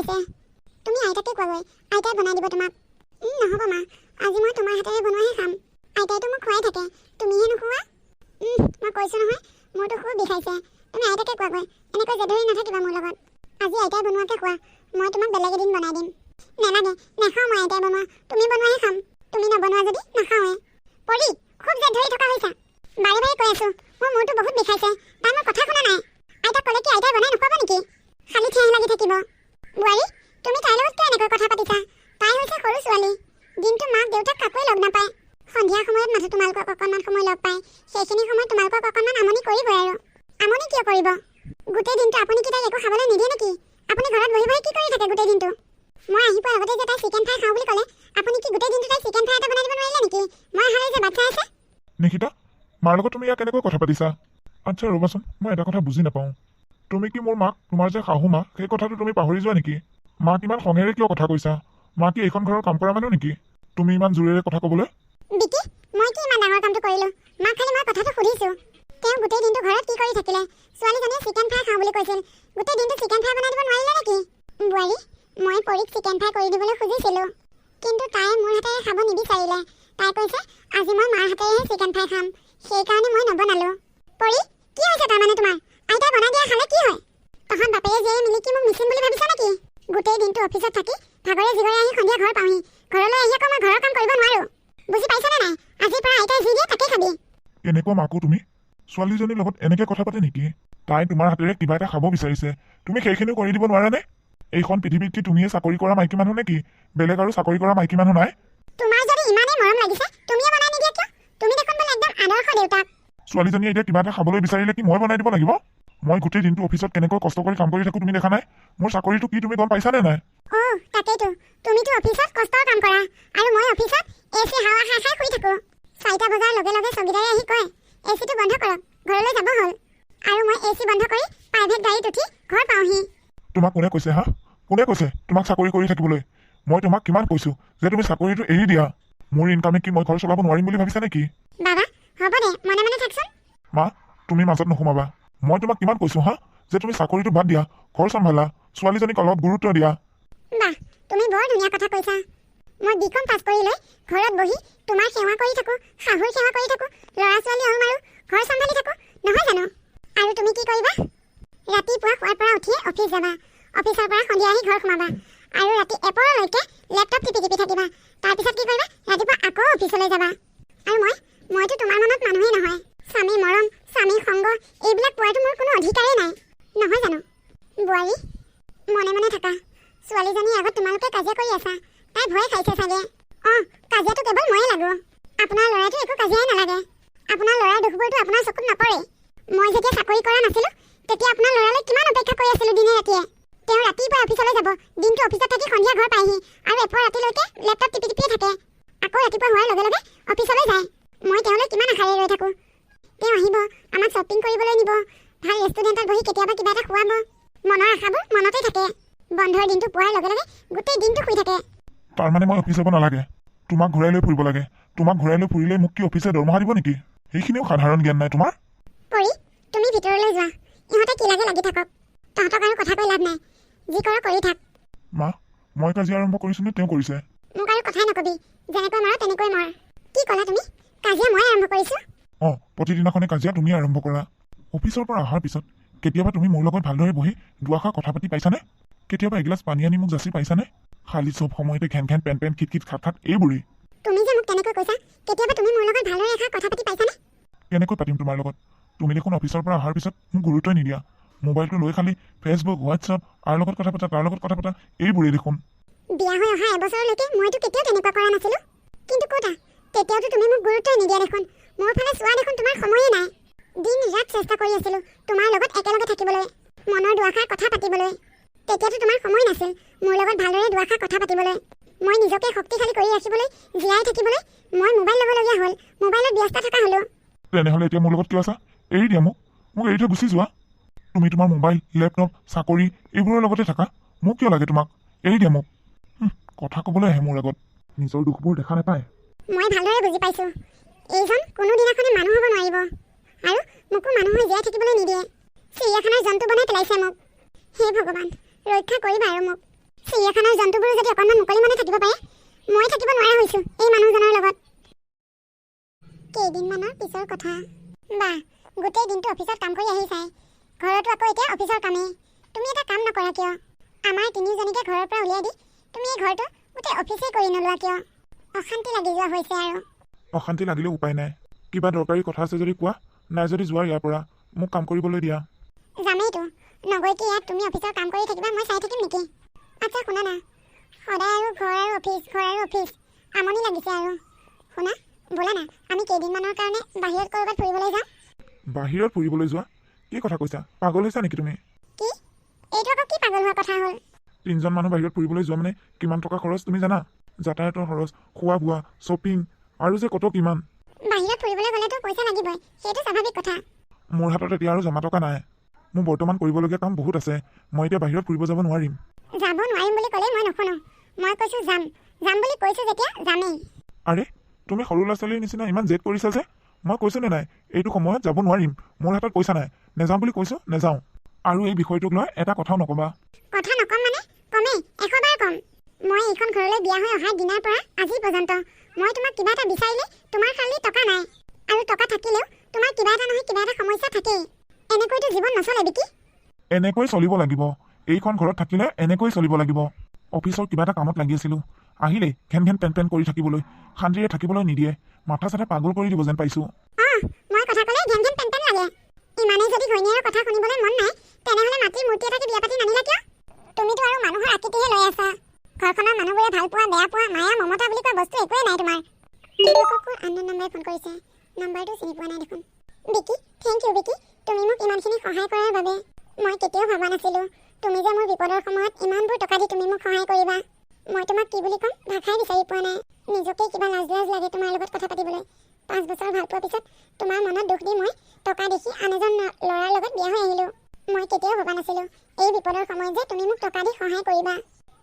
বিষাইছে। তুমি আইতাকে কোৱাগৈ, আইতাই বনাই দিব তোমাক। নহ'ব মা, আজি মই তোমাৰ হাতেৰে বনোৱাহে খাম। আইতাইতো মোক খুৱাই থাকে, তুমিহে নোখোৱা। মই কৈছোঁ নহয়, মোৰতো খুব বিষাইছে। তুমি আইতাকে কোৱাগৈ, এনেকৈ জেদৰি নাথাকিবা মোৰ লগত। আজি আইতাই বনোৱাকে খোৱা, মই তোমাক বেলেগ এদিন বনাই দিম। নেলাগে, নাখাওঁ মই আইতাই বনোৱা, তুমি বনোৱাহে খাম। তুমি নবনোৱা যদি নাখাওঁৱে। পৰি, খুব জেদ ধৰি থকা হৈছা। বাৰে বাৰে কৈ আছোঁ, মোৰ মূৰটো বহুত বিষাইছে, তাই মোৰ কথা শুনা নাই। আইতাক ক'লে কি আইতাই বনাই নোখোৱাব নেকি? খালি ঠেহ লাগি থাকিব। বোৱাৰী, তুমি তাইৰ লগত কিয় এনেকৈ কথা পাতিছা? তাই হৈছে সৰু ছোৱালী, দিনটো মাক দেউতাক কাকোৱে লগ নাপায়। সন্ধিয়া সময়ত মাথো তোমালোকক অকণমান সময় লগ পায়, সেইখিনি সময়ত তোমালোকক অকণমান আমনি কৰিবই আৰু। আমনি কিয় কৰিব? গোটেই দিনটো আপুনি কি তাইক একো খাবলৈ নিদিয়ে নেকি? আপুনি ঘৰত বহি বহি কি কৰি থাকে গোটেই দিনটো? মই আহি পোৱাৰ আগতে যে তাই চিকেন ফ্ৰাই খাওঁ বুলি ক'লে, আপুনি কি গোটেই দিনটো তাই চিকেন ফ্ৰাই এটা বনাই দিব নোৱাৰিলে নেকি? মই অহালৈ যে বাচ্ছা আছে। নিকিতা, মাৰ লগত তুমি ইয়াক কেনেকৈ কথা পাতিছা? আচ্ছা ৰ'বাচোন, মই এটা কথা বুজি নাপাওঁ। তুমি কি মোৰ মাক, তোমাৰ যে শাহু মা, সেই কথাটো তুমি পাহৰি যোৱা নেকি? মাক ইমান খঙেৰে কিয় কথা কৈছা? মা কি এইখন ঘৰৰ কাম কৰা মানুহ নেকি? তুমি ইমান জোৰেৰে কথা ক'বলৈ? বিকি, মই কি ইমান ডাঙৰ কামটো কৰিলোঁ? মাক খালি মই কথাটো সুধিছোঁ। তেওঁ গোটেই দিনটো ঘৰত কি কৰি থাকিলে? ছোৱালীজনীয়ে চিকেন ফ্ৰাই খাওঁ বুলি কৈছিল, গোটেই দিনটো চিকেন ফ্ৰাই বনাই দিব নোৱাৰিলে নেকি? বোৱাৰী, মই পৰিক চিকেন ফ্ৰাই কৰি দিবলৈ খুজিছিলোঁ, কিন্তু তাই মোৰ হাতেৰে খাব নিবিচাৰিলে। তাই কৈছে আজি মই মাৰ হাতেৰেহে চিকেন ফ্ৰাই খাম, সেইকাৰণে মই নবনালোঁ। পৰি, কি হৈছে তাৰমানে তোমাৰ? আইতাই বনাই দিয়া খালে কি হয়? তহঁত বাপেৰে জীয়ে মিলি কি মোক মিচিন বুলি ভাবিছা নেকি? গোটেই দিনটো অফিচত থাকি ভাগৰে জিগৰে আহি সন্ধিয়া ঘৰ পাওঁহি, ঘৰলৈ আহি আকৌ মই ঘৰৰ কাম কৰিব নোৱাৰোঁ। বুজি পাইছানে নাই? আজিৰ পৰা আইতাই যি দিয়ে তাকেই খাবি। এনেকুৱা মাকো তুমি? ছোৱালীজনীৰ লগত এনেকৈ কথা পাতে নেকি? তাই তোমাৰ হাতেৰে কিবা এটা খাব বিচাৰিছে, তুমি সেইখিনিও কৰি দিব নোৱাৰানে? এইখন পৃথিৱীত কি তুমিয়ে চাকৰি কৰা মাইকী মানুহ নেকি? বেলেগ আৰু চাকৰি কৰা মাইকী মানুহ নাই? তোমাৰ যদি ইমানেই মৰম লাগিছে, তুমিয়ে বনাই নিদিয়া কিয়? তুমি দেখোন বোলে একদম আদৰ্শ দেউতাক। ছোৱালীজনীয়ে এতিয়া কিবা এটা খাবলৈ বিচাৰিলে কি মই বনাই দিব লাগিব? মই গোটেই দিনটো অফিচত কেনেকৈ কষ্ট কৰি কাম কৰি থাকোঁ তুমি দেখা নাই? মোৰ চাকৰিটো কি তুমি গম পাইছানে নাই? তাকেইতো, তুমিতো অফিচত কষ্টৰ কাম কৰা, আৰু মই অফিচত এচি হাৱা খাই খাই শুই থাকোঁ। 4টা বজাৰ লগে লগে চকীদাৰে আহি কয়, এচিটো বন্ধ কৰক, ঘৰলৈ যাব হ'ল। আৰু মই এচি বন্ধ কৰি প্ৰাইভেট গাড়ীত উঠি ঘৰ পাওঁহি। তোমাক কোনে কৈছে হা? কোনে কৈছে তোমাক চাকৰি কৰি থাকিবলৈ? মই তোমাক কিমান কৈছোঁ যে তুমি চাকৰিটো এৰি দিয়া। মোৰ ইনকামে কি মই ঘৰ চলাব নোৱাৰিম বুলি ভাবিছা নেকি? বাবা, হ'ব দে, মনে মনে থাকচোন। মা, তুমি মাজত নোসোমাবা। মই তোমাক কিমান কৈছোঁ হা, যে তুমি চাকৰিটো বাদ দিয়া, ঘৰ চম্ভালা, ছোৱালীজনীক অলপ গুৰুত্ব দিয়া। বাহ, তুমি বৰ ধুনীয়া কথা কৈছা। মই বিকম পাছ কৰি লৈ ঘৰত বহি তোমাৰ সেৱা কৰি থাকোঁ, শাহুৰ সেৱা কৰি থাকোঁ, ল'ৰা ছোৱালী আৰু মাৰো, ঘৰ চম্ভালি থাকোঁ, নহয় জানো? আৰু তুমি কি কৰিবা? ৰাতিপুৱা শুৱাৰ পৰা উঠিয়ে অফিচ যাবা, অফিচৰ পৰা সন্ধিয়া আহি ঘৰ সোমাবা, আৰু ৰাতি এপৰলৈকে লেপটপ টিপি থাকিবা। তাৰপিছত কি কৰিবা? ৰাতিপুৱা আকৌ অফিচলৈ যাবা। আৰু মইতো তোমাৰ মনত মানুহেই নহয়। স্বামী মৰম, স্বামী সংগ, এইবিলাক পোৱাটো মোৰ কোনো অধিকাৰেই নাই, নহয় জানো? বোৱাৰী, মনে মনে থাকা। ছোৱালীজনীৰ আগত তোমালোকে কাজিয়া কৰি আছা, তাই ভয় খাইছে চাগে। কাজিয়াটো কেৱল ময়ে লাগো, আপোনাৰ ল'ৰাটো একো কাজিয়াই নালাগে। আপোনাৰ ল'ৰাৰ দুখবোৰতো আপোনাৰ চকুত নপৰে। মই যেতিয়া চাকৰি কৰা নাছিলোঁ, তেতিয়া আপোনাৰ ল'ৰালৈ কিমান অপেক্ষা কৰি আছিলোঁ দিনে ৰাতিয়ে। তেওঁ ৰাতিপুৱা অফিচলৈ যাব, দিনটো অফিচত থাকি সন্ধিয়া ঘৰ পায়হি, আৰু এপৰ ৰাতিলৈকে লেপটপ টিপিয়ে থাকে। আকৌ ৰাতিপুৱা হোৱাৰ লগে লগে অফিচলৈ যায়। মই তেওঁলৈ কিমান আশাৰে ৰৈ থাকোঁ। তেওঁ আহিব, আমাক শ্বপিং কৰিবলৈ নিব, ভাল ৰেষ্টুৰেণ্টত বহি কেতিয়াবা কিবা এটা খুৱাব। মনৰ আশাবোৰ মনতে থাকে। বন্ধৰ দিনটো পোৱাৰ লগে লগে গোটেই দিনটো শুই থাকে। তাৰমানে মই অফিচ যাব নালাগে, তোমাক ঘূৰাই লৈ ফুৰিব লাগে। তোমাক ঘূৰাই লৈ ফুৰিলে মোক কি অফিচে দৰমহা দিব নেকি? সেইখিনিও সাধাৰণ জ্ঞান নাই তোমাৰ। পৰি, তুমি ভিতৰলৈ যোৱা, ইহঁতে কি লাগে লাগি থাকক। তহঁতক আৰু কথা কৈ লাভ নাই, যি কৰ কৰি থাক। মা, মই কাজিয়া আৰম্ভ কৰিছোঁ নে তেওঁ কৰিছে? মোক আৰু কথাই নকবি, যেনেকৈ মাৰ তেনেকৈ মৰ। কি ক'লা তুমি? কাজিয়া মই আৰম্ভ কৰিছোঁ? প্ৰতিদিনাখনে কাজিয়া তুমি আৰম্ভ কৰা। অফিচৰ পৰা অহাৰ পিছত কেতিয়াবা তুমি মোৰ লগত ভালদৰে বহি দুআষাৰ কথা পাতি পাইছানে? কেতিয়াবা এগিলাচ পানী আনি মোক যাচি পাইছানে? খালি চব সময়তে ঘেন ঘেন পেন পেন খিট খিট খাট খাট এইবোৰেই। তুমি যে মোক তেনেকৈ কৈছা, কেতিয়াবা তুমি মোৰ লগত ভালদৰে এষাৰ কথা পাতি পাইছানে? কেনেকৈ পাতিম তোমাৰ লগত? তুমি দেখোন অফিচৰ পৰা অহাৰ পিছত মোক গুৰুত্বই নিদিয়া। মোবাইলটো লৈ খালি ফেচবুক, হোৱাটছআপ, আৰু লগত কথা পতা, তাৰ লগত কথা পতা, এইবোৰেই দেখোন। বিয়া হৈ অহা এবছৰলৈকে মইতো কেতিয়াও তেনেকুৱা কৰা নাছিলোঁ। কিন্তু ক'তা, তেতিয়াওতো তুমি মোক গুৰুত্বই নিদিয়া দেখোন। মোৰ ফালে চোৱা দেখোন তোমাৰ সময়েই নাই। দিন ৰাত চেষ্টা কৰি আছিলোঁ তোমাৰ লগত একেলগে থাকিবলৈ, মনৰ দুআষাৰ কথা পাতিবলৈ। তেতিয়াতো তোমাৰ সময় নাছিল মোৰ লগত ভালদৰে দুআষাৰ কথা পাতিবলৈ। মই নিজকে শক্তিশালী কৰি ৰাখিবলৈ, জীয়াই থাকিবলৈ মই মোবাইল ল'বলগীয়া হ'ল, মোবাইলত ব্যস্ত থকা হ'লোঁ। তেনেহ'লে এতিয়া মোৰ লগত কিয় আছা? এৰি দিয়া মোক এৰি থৈ গুচি যোৱা। তুমি তোমাৰ মোবাইল, লেপটপ, চাকৰি এইবোৰৰ লগতে থাকা। মোক কিয় লাগে তোমাক? এৰি দিয়া মোক। কথা ক'বলৈ আহে মোৰ আগত, নিজৰ দুখবোৰ দেখা নাপায়। মই ভালদৰে বুজি পাইছোঁ, এইজন কোনোদিনাখনে মানুহ হ'ব নোৱাৰিব, আৰু মোকো মানুহে জীয়াই থাকিবলৈ নিদিয়ে। চিৰিয়াখানাৰ জন্তু বনাই পেলাইছে মোক। হে ভগৱান, ৰক্ষা কৰিবা আৰু মোক। চিৰিয়াখানাৰ জন্তুবোৰো যদি অকণমান মুকলি মনে থাকিব পাৰে, মই থাকিব নোৱাৰা হৈছোঁ এই মানুহজনৰ লগত। কেইদিনমানৰ পিছৰ কথা। বাহ, গোটেই দিনটো অফিচত কাম কৰি আহিছাই, ঘৰতো আকৌ এতিয়া অফিচৰ কামেই। তুমি এটা কাম নকৰা কিয়? আমাৰ তিনিওজনীকে ঘৰৰ পৰা উলিয়াই দি তুমি এই ঘৰটো গোটেই অফিচেই কৰি নোলোৱা কিয়? অশান্তি লাগি যোৱা হৈছে আৰু। অশান্তি লাগিলেও উপায় নাই। কিবা দৰকাৰী কথা আছে যদি কোৱা, নাই যদি যোৱা ইয়াৰ পৰা, মোক কাম কৰিবলৈ দিয়া। যামেইতো, নগৈ কি ইয়াত তুমি অফিচৰ কাম কৰি থাকিবা মই চাই থাকিম নেকি? আচ্ছা শুনা না, সদায় আৰু ঘৰ আৰু অফিচ আমনি লাগিছে আৰু। শুনা, ব'লা না আমি কেইদিনমানৰ কাৰণে বাহিৰত ক'ৰবাত ফুৰিবলৈ যাওঁ। বাহিৰত ফুৰিবলৈ যোৱা? কি কথা কৈছা? পাগল হৈছা নেকি তুমি? কি? এইটো আকৌ কি পাগল হোৱা কথা হ'ল? 3জন মানুহ বাহিৰত ফুৰিবলৈ যোৱা মানে কিমান টকা খৰচ তুমি জানা? যাতায়াতৰ খৰচ, খোৱা বোৱা, শ্বপিং আৰু যে কত কিমান। বাহিৰত ফুৰিবলৈ গ'লেতো পইচা লাগিবই, সেইটো স্বাভাৱিক কথা। মোৰ হাতত এতিয়া আৰু জমা টকা নাই। মোৰ বৰ্তমান কৰিবলগীয়া কাম বহুত আছে। মই এতিয়া বাহিৰত ফুৰিব যাব নোৱাৰিম। যাব নোৱাৰিম বুলি ক'লে মই নুশুনো। মই কৈছোঁ যাম বুলি কৈছোঁ যেতিয়া যামেই। আৰে, তুমি সৰু ল'ৰা ছোৱালীৰ নিচিনা ইমান জেদ কৰিছা যে। মই কৈছোঁ নে নাই এইটো সময়ত যাব নোৱাৰিম, মোৰ হাতত পইচা নাই। নেযাওঁ বুলি কৈছোঁ, নেযাওঁ। আৰু এই বিষয়টোক লৈ এটা কথাও নক'বা। কথা নকম মানে কমেই 100 বাৰ কম। মই এইখন ঘৰলৈ বিয়া হৈ অহা দিনাৰ পৰা আজি পৰ্যন্ত মই তোমাক কিবা এটা বিচাৰিলে তোমাৰ খালি টকা নাই, আৰু টকা থাকিলেও তোমাৰ কিবা এটা নহয় কিবা এটা সমস্যা থাকেই। এনেকৈতো জীৱন নচলে বিকি। এনেকৈ চলিব লাগিব। এইখন ঘৰত থাকিলে এনেকৈ চলিব লাগিব। অফিচৰ কিবা এটা কামত লাগি আছিলোঁ, আহিলেই ঘেন ঘেন পেন কৰি থাকিবলৈ, শান্তিৰে থাকিবলৈ নিদিয়ে। মাথা চাথা পাগল কৰি দিব যেন পাইছোঁ। মই কথা ক'লে ঘেন ঘেন পেন লাগে। ইমানেই যদি ঘৈণীয়েৰৰ কথা শুনিবলৈ মন নাই, তেনেহ'লে মাটিৰ মূৰ্তি এটাকে বিয়া পাতি নানিলা কিয়? তুমিতো আৰু মানুহৰ আকৃতিহে লৈ আছা। ঘৰখনৰ মানুহবোৰে ভাল পোৱা, বেয়া পোৱা, মায়া মমতা বুলি কোৱা বস্তু একোৱেই নাই তোমাৰ। আননোন নম্বৰে ফোন কৰিছে, নম্বৰটো চিনি পোৱা নাই দেখোন। বিকি, থেংক ইউ বিকি, তুমি মোক ইমানখিনি সহায় কৰাৰ বাবে। মই কেতিয়াও ভবা নাছিলোঁ তুমি যে মোৰ বিপদৰ সময়ত ইমানবোৰ টকা দি তুমি মোক সহায় কৰিবা। মই তোমাক কি বুলি ক'ম ভাষাই বিচাৰি পোৱা নাই। নিজকে কিবা লাজ লাগে তোমাৰ লগত কথা পাতিবলৈ। 5 বছৰ ভাল পোৱাৰ পিছত তোমাৰ মনত দুখ দি মই টকা দেখি আন এজন ল'ৰাৰ লগত বিয়া হৈ আহিলোঁ। মই কেতিয়াও ভবা নাছিলোঁ এই বিপদৰ সময়ত যে তুমি মোক টকা দি সহায় কৰিবা।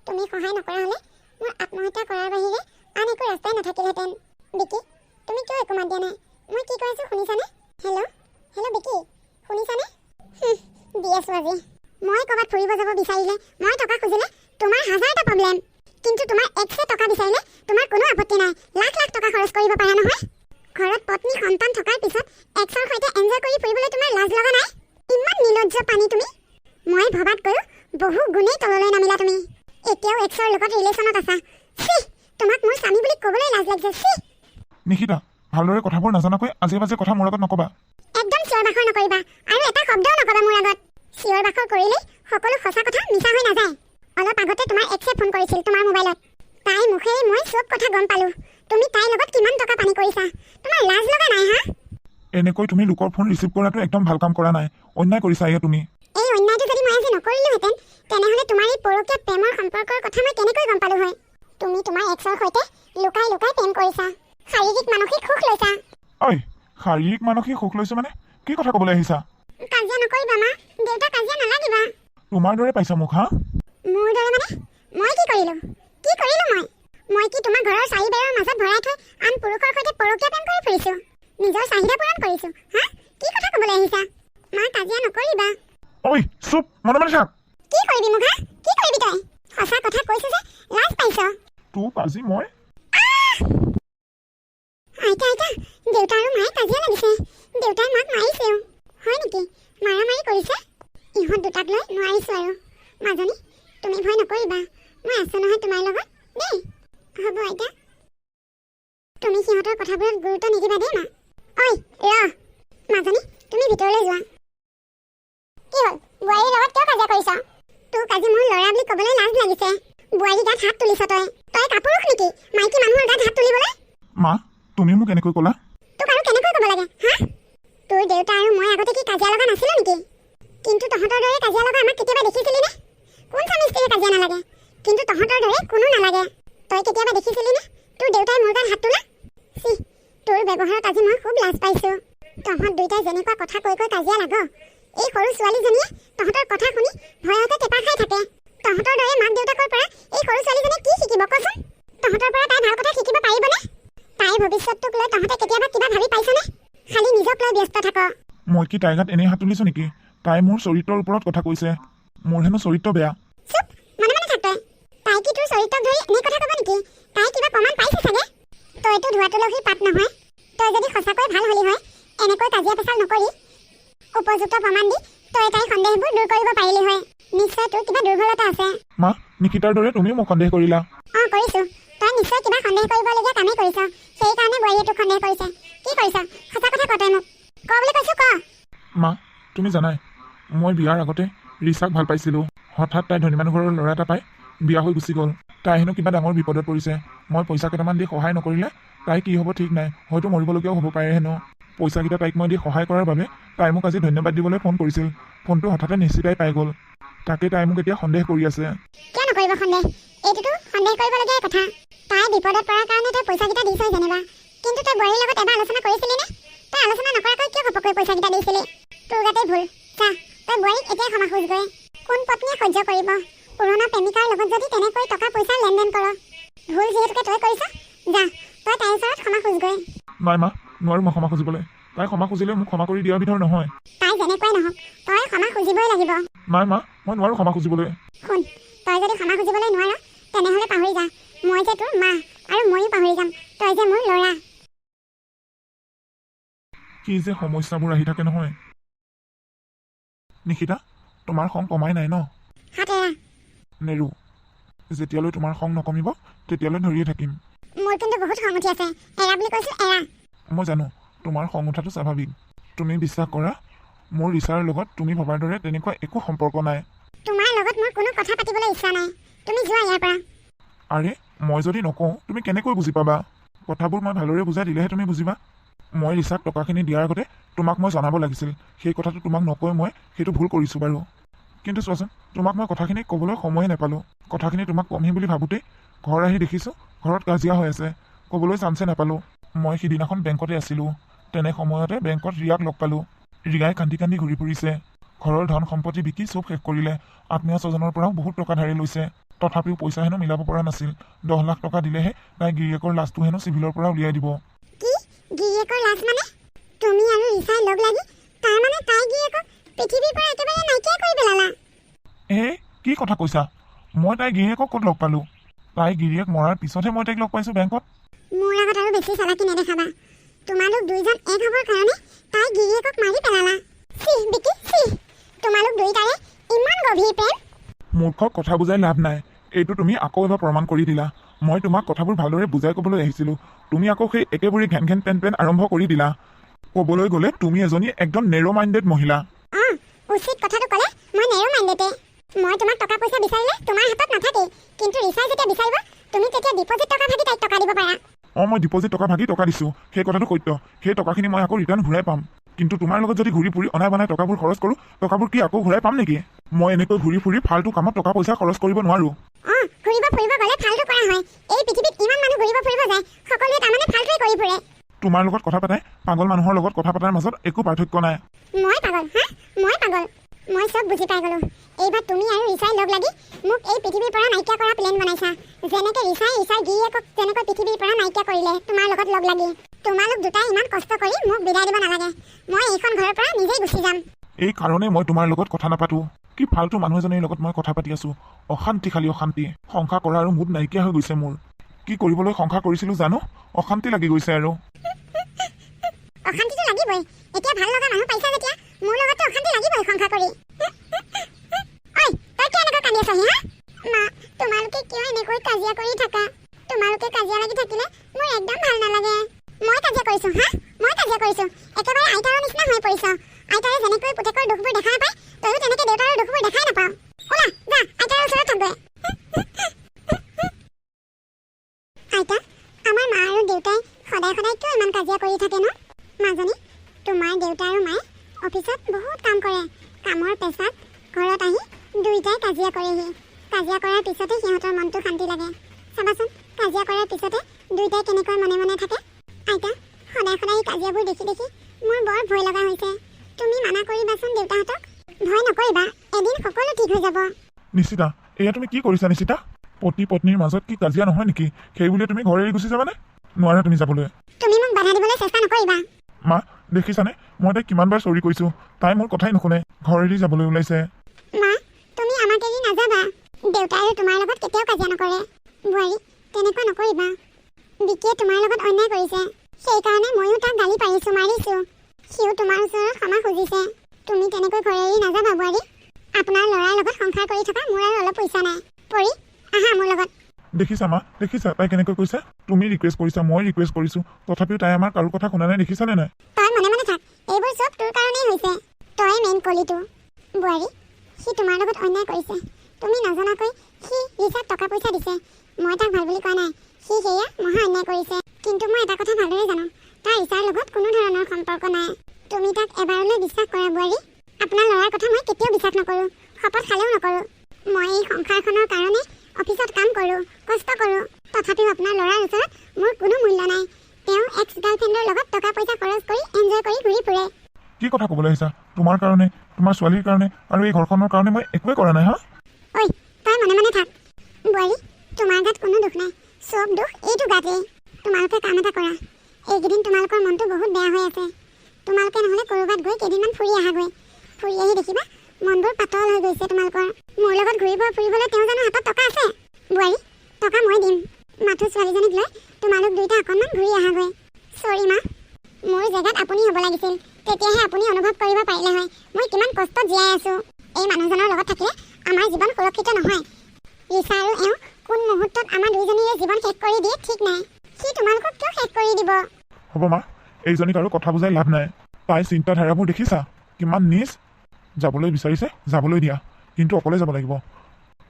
তুমি সহায় নকৰা হ'লে মোৰ আত্মহত্যা কৰাৰ বাহিৰে আন একো ৰাস্তাই নাথাকিলহেঁতেন। বিকি, তুমি কিয় একো মাত দিয়া নাই? মই কি কৈ আছোঁ শুনিছানে? হেল্ল' বিকি, শুনিছানে? দি আছোঁ আজি। মই ক'ৰবাত ফুৰিব যাব বিচাৰিলে, মই টকা খুজিলে তোমাৰ 1000টা প্ৰব্লেম। কিন্তু তোমাৰ 100 টকা বিচাৰিলে তোমাৰ কোনো আপত্তি নাই। লাখ টকা খৰচ কৰিব পাৰা নহয়। ঘৰত পত্নী সন্তান থকাৰ পিছত এক্সৰ সৈতে এনজয় কৰি ফুৰিবলৈ তোমাৰ লাজ লগা নাই? ইমান নিৰ্লজ্জ পানী তুমি। মই ভবাতকৈও বহু গুণেই তললৈ নামিলা তুমি। এতিয়াও এক্সৰ লগত ৰিলেশ্যনত আছা। তোমাক মোৰ স্বামী বুলি ক'বলৈ লাজ লাগিছে। নিশিতা, ভালদৰে কথাবোৰ নাজানাকৈ আজে বাজে কথা মোৰ আগত নক'বা। একদম চিঞৰ বাখৰ নকৰিবা, আৰু এটা শব্দও নকবা মোৰ আগত। চিঞৰ বাখৰ কৰিলেই সকলো সঁচা কথা মিছা হৈ নাযায়। অলপ আগতে তোমাৰ এক্সে ফোন কৰিছিল তোমাৰ মোবাইলত। তাইৰ মুখেৰে মই চব কথা গম পালোঁ। তুমি তাইৰ লগত কিমান টকা পানী কৰিছা। তোমাৰ লাজ লগা নাই হা? এনেকৈ তুমি লোকৰ ফোন ৰিচিভ কৰাটো একদম ভাল কাম কৰা নাই। অন্যায় কৰিছা এয়া তুমি। এই অন্যায়টো যদি মই আজি নকৰিলোহেঁতেন, তেনেহ'লে তোমাৰ এই পৰকীয়া প্ৰেমৰ সম্পৰ্কৰ কথা মই কেনেকৈ গম পালোঁ হয়? তুমি তোমাৰ এক্সৰ সৈতে লুকাই প্ৰেম কৰিছা, শাৰীৰিক মানসিক সুখ লৈছা। ঐ, শাৰীৰিক মানসিক সুখ লৈছো মানে কি কথা ক'বলৈ আহিছা? কাজিয়া নকৰিবা মা, দেউতা কাজিয়া নালাগিবা। তোমাৰ দৰে পাইছা মোক হা? মোৰ দৰে মানে? মই কি কৰিলোঁ মই কি তোমাৰ ঘৰৰ চাৰিবেৰৰ মাজত ভৰাই থৈ আন পুৰুষৰ সৈতে পৰকীয়া প্ৰেম কৰি ফুৰিছোঁ? নিজৰ চাহিদা পূৰণ কৰিছোঁ হা? কি কথা ক'বলৈ আহিছা? মা কাজিয়া নকৰিবা। ঐ চুপ, মনে মনে থাক। কি কৰিবি মোক হা? কি কৰিবি তই? সঁচা কথা কৈছোঁ যে লাজ পাইছ। তোক আজি মই আইতা, দেউতা আৰু মায়ে কাজিয়া লাগিছে। দেউতাই মাক মাৰিছেও। হয় নেকি? মাৰামাৰি কৰিছে? ইহঁত দুটাক লৈ নোৱাৰিছোঁ আৰু। মাজনী, তুমি ভয় নকৰিবা, মই আছোঁ নহয় তোমাৰ লগত দেই। হ'ব আইতা, তুমি সিহঁতৰ কথাবোৰত গুৰুত্ব নিদিবা দেই মা। ঐ মাজনী, তুমি ভিতৰলৈ যোৱা। কি হ'ল? বোৱাৰীৰ লগত কিয় কাজিয়া কৰিছ? তোক আজি মোৰ ল'ৰা বুলি ক'বলৈ লাজ লাগিছে। বোৱাৰী গাত হাত তুলিছ তই কাপুৰুষ নেকি মাইকী মানুহৰ গাত হাত তুলিবলৈ? মা, তুমি মোক এনেকৈ ক'লা? তোক আৰু কেনেকৈ ক'ব লাগে হা? তোৰ দেউতা আৰু মই আগতে কি কাজিয়া লগা নাছিলোঁ নেকি? কিন্তু তহঁতৰ দৰে কাজিয়া লগা আমাক কেতিয়াবা দেখিছিলি নে? কোন স্বামী স্ত্ৰীয়ে কাজিয়া নালাগে? কিন্তু তহঁতৰ দৰে কোনো নালাগে। তই কেতিয়াবা দেখিছিলি নে তোৰ দেউতাই মোৰ গাত হাত তোলা? তোৰ ব্যৱহাৰত আজি মই খুব লাজ পাইছোঁ। তহঁত দুইটাই যেনেকুৱা কথা কৈ কাজিয়া লাগ, এই সৰু ছোৱালীজনীয়ে তহঁতৰ কথা শুনি ভয়তে টেপা খাই থাকে। তহঁতৰ দৰে মাক দেউতাকৰ পৰা এই সৰু ছোৱালীজনীয়ে কি শিকিব কচোন? তহঁতৰ পৰা তাই ভাল কথা শিকিব পাৰিবনে? তাইৰ ভৱিষ্যতটোক লৈ তহঁতে কেতিয়াবা কিবা ভাবি পাইছনে? খালি নিজক লৈ ব্যস্ত থাক। মই কি তাইৰ গাত এনেই হাত তুলিছোঁ নেকি? তাই মোৰ চৰিত্ৰৰ ওপৰত কথা কৈছে। মোৰ হেনো চৰিত্ৰ বেয়া। চুপ, মনে মনে থাক তই। চৰিত্ৰক ধৰি এনে কথা ক'ব নেকি? তাই কিবা প্ৰমাণ পাইছে চাগে। তইতো ধোৱা তুলসীৰ পাত নহয়। তই যদি সঁচাকৈ ভাল হলি হয় এনেকৈ কাজিয়া পেচাল নকৰি উপযুক্ত প্ৰমাণ দি তই তাইৰ সন্দেহবোৰ দূৰ কৰিব পাৰিলি হয়। নিশ্চয় তোৰ কিবা দুৰ্বলতা আছে। মা, নিকিতাৰ দৰে তুমিও মোক সন্দেহ কৰিলা। কৰিছো। তই নিশ্চয় কিবা সন্দেহ কৰিবলগীয়া কামেই কৰিছ। সেইকাৰণে বোৱাৰীয়ে তোক সন্দেহ কৰিছে। কি কৰিছ? সঁচা কথা ক তই মোক। ক বুলি কৈছো, ক। মা, তুমি জানাই মই বিয়াৰ আগতে ৰিচাক ভাল পাইছিলোঁ। হঠাৎ তাই ধনী মানুহ ঘৰৰ ল'ৰা এটা পাই বিয়া হৈ গুচি গ'ল। তাই হেনো কিবা ডাঙৰ বিপদত পৰিছে। মই পইচা কেইটামান দি সহায় নকৰিলে তাই কি হ'ব ঠিক নাই, হয়তো মৰিবলগীয়াও হ'ব পাৰে হেনো। পইচাকেইটা তাইক মই দি সহায় কৰাৰ বাবে তাই মোক আজি ধন্যবাদ দিবলৈ ফোন কৰিছিল। ফোনটো হঠাতে নিশ্চিতাই পাই গ'ল। তাকে তাই মোক এতিয়া সন্দেহ কৰি আছে। কিয় নকৰিব সন্দেহ? এইটোতো সন্দেহ কৰিবলগীয়া কথা। তাই বিপদত পৰাৰ কাৰণে তই পইচাকেইটা দিছ যেনিবা, কিন্তু তই বোৱাৰীৰ লগত এবাৰ আলোচনা কৰিছিলি নে? তই আলোচনা নকৰাকৈ কিয় ঘপকৈ পইচাকেইটা দিছিলি? তোৰ গাতেই ভুল। চা, তই বোৱাৰীক এতিয়াই ক্ষমা খুজগৈ। কোন পত্নীয়ে সহ্য কৰিব পুৰণা প্ৰেমিকাৰ লগত যদি তেনেকৈ টকা পইচাৰ লেনদেন কৰ? ভুল যিহেতুকে তই কৰিছ, যা তই তাইৰ ওচৰত ক্ষমা খুজগৈ। নাই মা, নোৱাৰোঁ মই ক্ষমা খুজিবলৈ। তাই ক্ষমা খুজিলে মোক ক্ষমা কৰি দিয়াৰ বিধৰ নহয়। তাই যেনেকুৱাই নহওক তই ক্ষমা খুজিবই লাগিব। নাই মা, মই নোৱাৰোঁ ক্ষমা খুজিবলৈ। শুন, তই যদি ক্ষমা খুজিবলৈ নোৱাৰ তেনেহ'লে পাহৰি যা, মই যে তোৰ মা, আৰু ময়ো পাহৰি যাম তই যে মোৰ ল'ৰা। কি যে সমস্যাবোৰ আহি থাকে নহয়। নিশিতা, তোমাৰ খং কমাই নাই ন? হাত এৰা। নেৰু। যেতিয়ালৈ তোমাৰ খং নকমিব তেতিয়ালৈ ধৰিয়ে থাকিম। মোৰ কিন্তু বহুত খং উঠি আছে। এৰা বুলি কৈছো, এৰা। মই জানো তোমাৰ খং উঠাটো স্বাভাৱিক। তুমি বিশ্বাস কৰা, মোৰ ৰিচাৰ লগত তুমি ভবাৰ দৰে তেনেকুৱা একো সম্পৰ্ক নাই। তোমাৰ লগত মোৰ কোনো কথা পাতিবলৈ ইচ্ছা নাই। তুমি যোৱা ইয়াৰ পৰা। আৰে, মই যদি নকওঁ তুমি কেনেকৈ বুজি পাবা? কথাবোৰ মই ভালদৰে বুজাই দিলেহে তুমি বুজিবা। মই ৰিচাক টকাখিনি দিয়াৰ আগতে তোমাক মই জনাব লাগিছিল। সেই কথাটো তোমাক নকৈ মই সেইটো ভুল কৰিছোঁ বাৰু। কিন্তু চোৱাচোন, তোমাক মই কথাখিনি ক'বলৈ সময়ে নাপালোঁ। কথাখিনি তোমাক কমহি বুলি ভাবোঁতেই ঘৰ আহি দেখিছোঁ ঘৰত কাজিয়া হৈ আছে। ক'বলৈ চান্সে নাপালোঁ। মই সিদিনাখন বেংকতে আছিলোঁ। তেনে সময়তে বেংকত ৰিয়াক লগ পালোঁ। ৰিয়াই কান্দি কান্দি ঘূৰি ফুৰিছে। ঘৰৰ ধন সম্পত্তি বিকি চব শেষ কৰিলে। আত্মীয় স্বজনৰ পৰাও বহুত টকা ধাৰি লৈছে। তথাপিও পইচা হেনো মিলাব পৰা নাছিল। 10 লাখ টকা দিলেহে তাই গিৰিয়েকৰ লাজটো হেনো চিভিলৰ পৰা উলিয়াই দিব। কি গিৰিয়েকৰ লাজ মানে? তুমি আৰু ৰিচাই লগ লাগি তাৰ মানে তাই গিৰিয়েকক পৃথিৱীৰ পৰা একেবাৰে নাইকিয়া কৰি পেলালা। কি কথা কৈছা? মই তাই গিৰিয়েকক ক'ত লগ পালোঁ? তাই গিৰিয়েক মৰাৰ পিছতহে মই তাইক লগ পাইছোঁ বেংকত। মোৰ আগত আৰু বেছি চালাকি নেদেখাবা। তোমালোক দুইজন এক হ'বৰ কাৰণে তাই গিৰিয়েকক মাৰি পেলালা। চিহ বিকি, চিহ। তোমালোক দুইটাৰে ইমান গভীৰ প্ৰেম। মূৰ্খক কথা বুজাই লাভ নাই। এইটো তুমি আকৌ এবাৰ প্ৰমাণ কৰি দিলা। মই তোমাক কথাবোৰ ভালদৰে বুজাই ক'বলৈ আহিছিলোঁ। তুমি আকৌ সেই একেবোৰে ঘেন ঘেন পেন পেন আৰম্ভ কৰি দিলা। ক'বলৈ গ'লে তুমি এজনী একদম নেৰ' মাইণ্ডেড মহিলা। উচিত কথাটো ক'লে মই নেৰ' মাইণ্ডেডে। মই তোমাক টকা পইচা বিচাৰিলে তোমাৰ হাতত নাথাকেই, কিন্তু ৰিচাই যেতিয়া বিচাৰিব তুমি তেতিয়া ডিপজিট টকা ভাগি তাইক টকা দিব পাৰা। মই ডিপজিট টকা ভাগি টকা দিছোঁ, সেই কথাটো সত্য। সেই টকাখিনি মই আকৌ ৰিটাৰ্ণ ঘূৰাই পাম। কিন্তু তোমাৰ লগত যদি ঘূৰি ফুৰি অনাই বনাই টকাবোৰ খৰচ কৰোঁ, টকাবোৰ কি আকৌ ঘূৰাই পাম নেকি? মই এনেকৈ ঘূৰি ফুৰি ফাল্টু কামত টকা পইচা খৰচ কৰিব নোৱাৰোঁ। ঘূৰিব ফুৰিব গ'লে ফাল্টু কৰা হয়। এই পৃথিৱীত ইমান মানুহ ঘূৰিব ফুৰিব যায়, সকলোৱে তাৰমানে ফাল্টুৱে কৰি ফুৰে। তোমাৰ লগত কথা পাতাই পাগল মানুহৰ লগত কথা পতাৰ মাজত একো পাৰ্থক্য নাই। মই পাগল? মই পাগল? মই চব বুজি পাই গ'লো। এইবাৰ তুমি আৰু ৰিচাই লগ লাগি মোক এই পৃথিৱীৰ পৰা নাইকিয়া কৰা প্লেন বনাইছা। যেনেকৈ ৰিচাই ৰিচাৰ গিৰিয়েকক যেনেকৈ পৃথিৱীৰ পৰা নাইকিয়া কৰিলে তোমাৰ লগত লগ লাগি। তোমালোক দুটাই ইমান কষ্ট কৰি মোক বিদায় দিব নালাগে। মই এইখন ঘৰৰ পৰা নিজেই গুচি যাম। এই কাৰণে মই তোমাৰ লগত কথা নাপাতোঁ। কি ফাল্টু মানুহ এজনীৰ লগত মই কথা পাতি আছোঁ। অশান্তি, খালি অশান্তি। সংসাৰ কৰা আৰু মুড নাইকিয়া হৈ গৈছে মোৰ। কি কৰিবলৈ সংসাৰ কৰিছিলোঁ জানো, অশান্তি লাগি গৈছে আৰু। অশান্তিটো লাগিবই। এতিয়া ভাল লগা মানুহ পাইছা যেতিয়া মোৰ লগততো অশান্তি লাগিবই সংসাৰ কৰি। ঐ, তই কিয় এনেকৈ কান্দি আছহি? মা, তোমালোকে কিয় এনেকৈ কাজিয়া কৰি থাকা? তোমালোকে কাজিয়া লাগি থাকিলে মোৰ একদম ভাল নালাগে। মই কাজিয়া কৰিছোঁ? মই কাজিয়া কৰিছোঁ? একেবাৰে আইতাৰৰ নিচিনা হৈ পৰিছ। আইতাৰে যেনেকৈ পুতেকৰ দুখবোৰ দেখা নাপায়, তয়ো তেনেকৈ দেউতাৰৰ দুখবোৰ দেখাই নাপাওঁ। ওলা, যা আইতাৰৰ ওচৰত থাকগৈ। আইতা, আমাৰ মা আৰু দেউতাই সদায় সদায় কিয় ইমান কাজিয়া কৰি থাকে ন? মাজনী, তোমাৰ দেউতা আৰু মায়ে অফিচত বহুত কাম কৰে। কামৰ পেচাত ঘৰত আহি দুইটাই কাজিয়া কৰেহি। কাজিয়া কৰাৰ পিছতে সিহঁতৰ মনটো শান্তি লাগে। চাবাচোন, কাজিয়া কৰাৰ পিছতে দুইটাই কেনেকৈ মনে মনে থাকে। আইতা, সদায় সদায় এই কাজিয়াবোৰ দেখি দেখি মোৰ বৰ ভয় লগা হৈছে। তুমি মানা কৰিবাচোন দেউতাহঁতক। ভয় নকৰিবা, এদিন সকলো ঠিক হৈ যাব। নিশ্চিতা, এয়া তুমি কি কৰিছা নিশ্চিতা? পতি পত্নীৰ মাজত কি কাজিয়া নহয় নেকি? সেই বুলি তুমি ঘৰ এৰি গুচি যাবানে? নোৱাৰা তুমি যাবলৈ। তুমি মোক বাধা দিবলৈ চেষ্টা নকৰিবা। মা, দেখিছানে মই তাইক কিমানবাৰ চৰি কৈছোঁ, তাই মোৰ কথাই নুশুনে, ঘৰ এৰি যাবলৈ ওলাইছে। মা, তুমি আমাক এৰি নাযাবা। দেউতাই আৰু তোমাৰ লগত কেতিয়াও কাজিয়া নকৰে। বোৱাৰী তেনেকুৱা নকৰিবা বিকিয়ে তোমাৰ লগত অন্যায় কৰিছে সেইকাৰণে ময়ো তাক গালি পাৰিছোঁ মাৰিছোঁ সিও তোমাৰ ওচৰত ক্ষমা খুজিছে তুমি তেনেকৈ ঘৰ এৰি নাযাবা বোৱাৰী আপোনাৰ ল'ৰাৰ লগত সংসাৰ কৰি থকা মোৰ আৰু অলপ পইচা নাই পৰি আহা মোৰ লগত দেখিছা মা দেখিছা তাই কেনেকৈ কৈছে তুমি ৰিকুৱেষ্ট কৰিছা মই ৰিকুৱেষ্ট কৰিছোঁ তথাপিও তাই আমাৰ কাৰো কথা শুনা নাই দেখিছানে নাই তই মনে মনে থাক এইবোৰ চব তোৰ কাৰণেই হৈছে তই মেইন কলিটো বোৱাৰী সি তোমাৰ লগত অন্যায় কৰিছে তুমি নজনাকৈ সি ৰিচাক টকা পইচা দিছে মই তাক ভাল বুলি কোৱা নাই সি সেয়া মহা অন্যায় কৰিছে কিন্তু মই এটা কথা ভালদৰে জানো তাৰ ৰিচাৰ লগত কোনো ধৰণৰ সম্পৰ্ক নাই তুমি তাক এবাৰলৈ বিশ্বাস কৰা বোৱাৰী আপোনাৰ ল'ৰাৰ কথা মই কেতিয়াও বিশ্বাস নকৰোঁ শপত খালেও নকৰোঁ মই এই সংসাৰখনৰ কাৰণে অফিচত কাম কৰোঁ কষ্ট কৰোঁ তথাপিও আপোনাৰ ল'ৰাৰ ওচৰত মোৰ কোনো মূল্য নাই তেওঁ এক্স গাৰ্লফ্ৰেণ্ডৰ লগত টকা পইচা খৰচ কৰি এনজয় কৰি ঘূৰি ফুৰে কি কথা ক'বলৈ আহিছা তোমাৰ কাৰণে তোমাৰ ছোৱালীৰ কাৰণে আৰু এই ঘৰখনৰ কাৰণে মই একোৱে কৰা নাই হা ঐ তই মনে মনে থাক বোৱাৰী তোমাৰ গাত কোনো দুখ নাই চব দুখ এইটো গাতেই তোমালোকে কাম এটা কৰা এইকেইদিন তোমালোকৰ মনটো বহুত বেয়া হৈ আছে তোমালোকে নহ'লে ক'ৰবাত গৈ কেইদিনমান ফুৰি আহাগৈ ফুৰি আহি দেখিবা মনবোৰ পাতল হৈ গৈছে তোমালোকৰ মোৰ লগত ঘূৰিব ফুৰিবলৈ তেওঁ জানো হাতত টকা আছে বোৱাৰী টকা মই দিম মাথো ছোৱালীজনীক লৈ তোমালোক দুইটা অকণমান ঘূৰি আহাগৈ চৰি মা মোৰ জেগাত আপুনি হ'ব লাগিছিল তেতিয়াহে আপুনি অনুভৱ কৰিব পাৰিলে হয় মই কিমান কষ্টত জীয়াই আছোঁ এই মানুহজনৰ লগত থাকিলে আমাৰ জীৱন সুৰক্ষিত নহয় ৰিচা আৰু এওঁ কোন মুহূৰ্তত আমাৰ দুইজনীৰে জীৱন শেষ কৰি দিয়ে ঠিক নাই সি তোমালোকক কিয় শেষ কৰি দিব হ'ব মা এইজনীক আৰু কথা বুজাই লাভ নাই তাই চিন্তাধাৰাবোৰ দেখিছা কিমান নিজ যাবলৈ বিচাৰিছে যাবলৈ দিয়া কিন্তু অকলে যাব লাগিব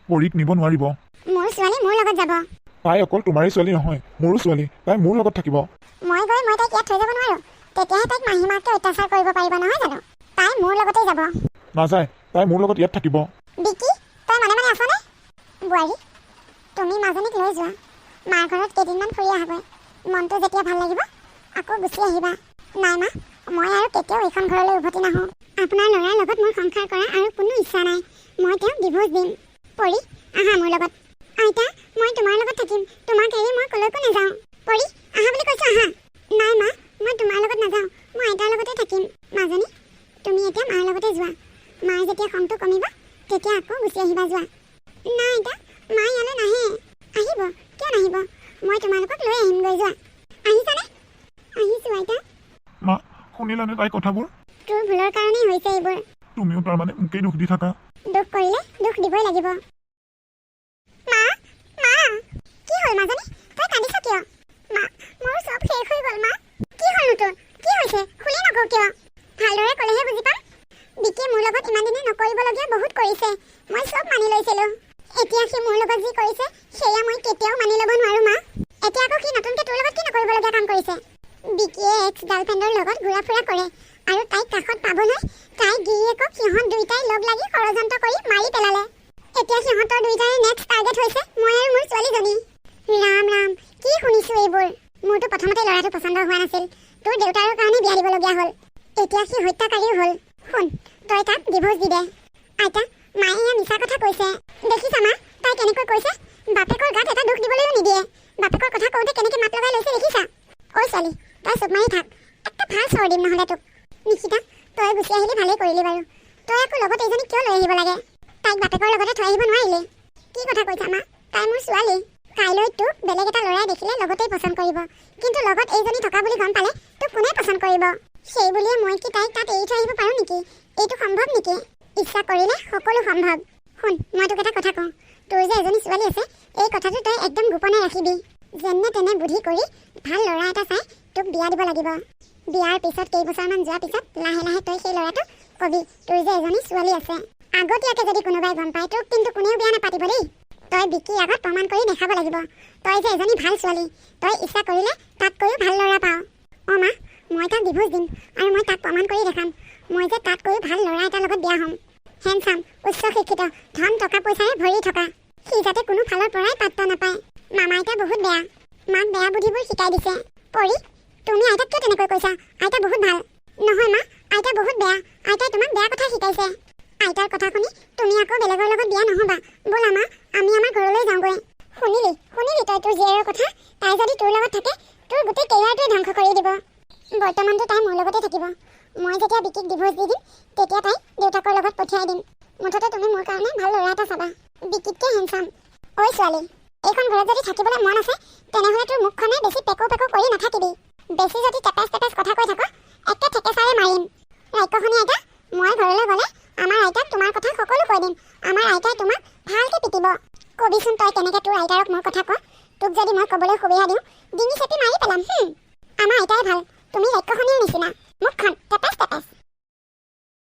পৰীক নিব নোৱাৰিব মোৰ ছোৱালী মোৰ লগত যাব তাই অকল তোমাৰেই ছোৱালী নহয় মোৰো ছোৱালী তাই মোৰ লগত থাকিব মই গৈ মই তাইক ইয়াত থৈ যাব নোৱাৰোঁ তেতিয়াহে তাইক মাহী মাকে অত্যাচাৰ কৰিব পাৰিব নহয় জানো তাই মোৰ লগতেই যাব নাযায় তাই মোৰ লগত ইয়াত থাকিব বিকি তই মনে মনে আছনে বোৱাৰী তুমি মাজনীক লৈ যোৱা মাৰ ঘৰত কেইদিনমান ফুৰি আহাগৈ মনটো যেতিয়া ভাল লাগিব আকৌ গুচি আহিবা নাই মা মই আৰু কেতিয়াও এইখন ঘৰলৈ উভতি নাহোঁ আপোনাৰ ল'ৰাৰ লগত মোৰ সংসাৰ কৰা আৰু কোনো ইচ্ছা নাই মই তেওঁক ডিভোৰ্চ দিম পৰি আহা মোৰ লগত আইতা মই তোমাৰ লগত থাকিম তোমাক এৰি মই কলৈকো নাযাওঁ পৰি আহা বুলি কৈছোঁ আহা নাই মা মই তোমাৰ লগত নাযাওঁ মই আইতাৰ লগতে থাকিম মাজনী তুমি এতিয়া মাৰ লগতে যোৱা মাৰ যেতিয়া খংটো কমিব তেতিয়া আকৌ গুচি আহিবা যোৱা নাই আইতা মা ইয়ালৈ নাহে আহিব কিয় নাহিব মই তোমালোকক লৈ আহিমগৈ যোৱা আহিছানে আহিছোঁ আইতা মা শুনিলানে তাই কথাবোৰ তোৰ ভুলৰ কাৰণেই হৈছে এইবোৰ তুমিও তাৰমানে মোকেই দুখ দি থাকা দুখ কৰিলে দুখ দিবই লাগিব মা মা কি হ'ল মাজনী তই কান্দিছ কিয় মা মোৰ চব শেষ হৈ গ'ল মা কি হ'লনো তোৰ কি হৈছে খুলি নকওঁ কিয় ভালদৰে ক'লেহে বুজি পাম বিকিয়ে মোৰ লগত ইমান দিনে নকৰিবলগীয়া বহুত কৰিছে মই চব মানি লৈছিলোঁ এতিয়া সি মোৰ লগত যি কৰিছে সেয়া মই কেতিয়াও মানি ল'ব নোৱাৰোঁ মা এতিয়া আকৌ সি নতুনকৈ তোৰ লগত কি নকৰিবলগীয়া কাম কৰিছে বিকিয়ে এক্স গাৰ্লফ্ৰেণ্ডৰ লগত ঘূৰা ফুৰা কৰে আৰু তাইক কাষত পাবলৈ তাই গিৰিয়েকক সিহঁত দুইটাই লগ লাগি ষড়যন্ত্ৰ কৰি মাৰি পেলালে এতিয়া সিহঁতৰ দুইটাৰে নেক্সট টাৰ্গেট হৈছে মই আৰু মোৰ ছোৱালীজনী ৰাম ৰাম কি শুনিছোঁ এইবোৰ মোৰতো প্ৰথমতে ল'ৰাটো পচন্দ হোৱা নাছিল তোৰ দেউতাৰৰ কাৰণে বিয়া দিবলগীয়া হ'ল এতিয়া সি হত্যাকাৰীও হ'ল শুন তই তাক ডিভোৰ্চ দি দে আইতা মায়ে এয়া মিছা কথা কৈছে দেখিছা মা তাই কেনেকৈ কৈছে বাপেকৰ গাত এটা দুখ দিবলৈও নিদিয়ে বাপেকৰ কথা কওঁতে কেনেকৈ মাত লগাই লৈছে দেখিছা ঐ ছোৱালী তই চুপ মাৰি থাক একটা ভাল চৰ দিম নহ'লে তোক নিশিতা তই গুচি আহিলি ভালেই কৰিলি বাৰু তই আকৌ লগত এইজনী কিয় লৈ আহিব লাগে তাইক বাপেকৰ লগতে থৈ আহিব নোৱাৰিলি কি কথা কৈছা মা তাই মোৰ ছোৱালী কাইলৈ তোক বেলেগ এটা ল'ৰাই দেখিলে লগতেই পচন্দ কৰিব কিন্তু লগত এইজনী থকা বুলি গম পালে তোক কোনে পচন্দ কৰিব সেই বুলিয়ে মই কি তাইক তাত এৰি থৈ আহিব পাৰোঁ নেকি এইটো সম্ভৱ নেকি ইচ্ছা কৰিলে সকলো সম্ভৱ শুন মই তোক এটা কথা কওঁ তোৰ যে এজনী ছোৱালী আছে এই কথাটো তই একদম গোপনে ৰাখিবি যেনে তেনে বুদ্ধি কৰি ভাল ল'ৰা এটা চাই তোক বিয়া দিব লাগিব বিয়াৰ পিছত কেইবছৰমান যোৱাৰ পিছত লাহে লাহে তই সেই ল'ৰাটোক কবি তোৰ যে এজনী ছোৱালী আছে আগতীয়াকৈ যদি কোনোবাই গম পায় তোক কিন্তু কোনেও বিয়া নাপাতিব দেই তই বিকিৰ আগত প্ৰমাণ কৰি দেখাব লাগিব তই যে এজনী ভাল ছোৱালী তই ইচ্ছা কৰিলে তাতকৈও ভাল ল'ৰা পাৱ অঁ মা মই তাক ডিভোৰ্চ দিম আৰু মই তাক প্ৰমাণ কৰি দেখাম মই যে তাতকৈও ভাল ল'ৰা এটাৰ লগত বিয়া হ'ম হেণ্ডচাম উচ্চ শিক্ষিত ধন টকা পইচাৰে ভৰি থকা সি যাতে কোনো ফালৰ পৰাই পাত্তা নাপায় মামাইতা বহুত বেয়া মাক বেয়া বুদ্ধিবোৰ শিকাই দিছে পৰি তুমি আইতাক কিয় তেনেকৈ কৈছা আইতা বহুত ভাল নহয় মা আইতা বহুত বেয়া আইতাই তোমাক বেয়া কথা শিকাইছে আইতাৰ কথা শুনি তুমি আকৌ বেলেগৰ লগত বিয়া নহ'বা ব'লা মা আমি আমাৰ ঘৰলৈ যাওঁগৈ শুনিলি তই তোৰ জীয়েৰৰ কথা তাই যদি তোৰ লগত থাকে তোৰ গোটেই কেৰিয়াৰটোৱে ধ্বংস কৰি দিব বৰ্তমানটো তাই মোৰ লগতে থাকিব মই যেতিয়া বিকিক ডিভোৰ্চ দি দিম তেতিয়া তাই দেউতাকৰ লগত পঠিয়াই দিম মুঠতে তুমি মোৰ কাৰণে ভাল ল'ৰা এটা চাবা বিকিতকৈ হেণ্ডচাম ঐ ছোৱালী এইখন ঘৰত যদি থাকিবলৈ মন আছে তেনেহ'লে তোৰ মুখখনে বেছি পেকো পেকো কৰি নাথাকিবি। বেছি যদি টেপেচ টেপেচ কথা কৈ থাক একে ঠেকেচাৰে মাৰিম। ৰাক্ষসনী আইতা, মই ঘৰলৈ গ'লে আমাৰ আইতাক তোমাৰ কথা সকলো কৈ দিম। আমাৰ আইতাই তোমাক ভালকৈ পিটিব। কবিচোন তই কেনেকৈ তোৰ আইতাৰক মোৰ কথা ক। তোক যদি মই ক'বলৈ সুবিধা দিওঁ ডিঙি চেপি মাৰি পেলাম। আমাৰ আইতাই ভাল, তুমি ৰাক্ষসনীৰ নিচিনা মুখখন টেপেচ টেপেচ।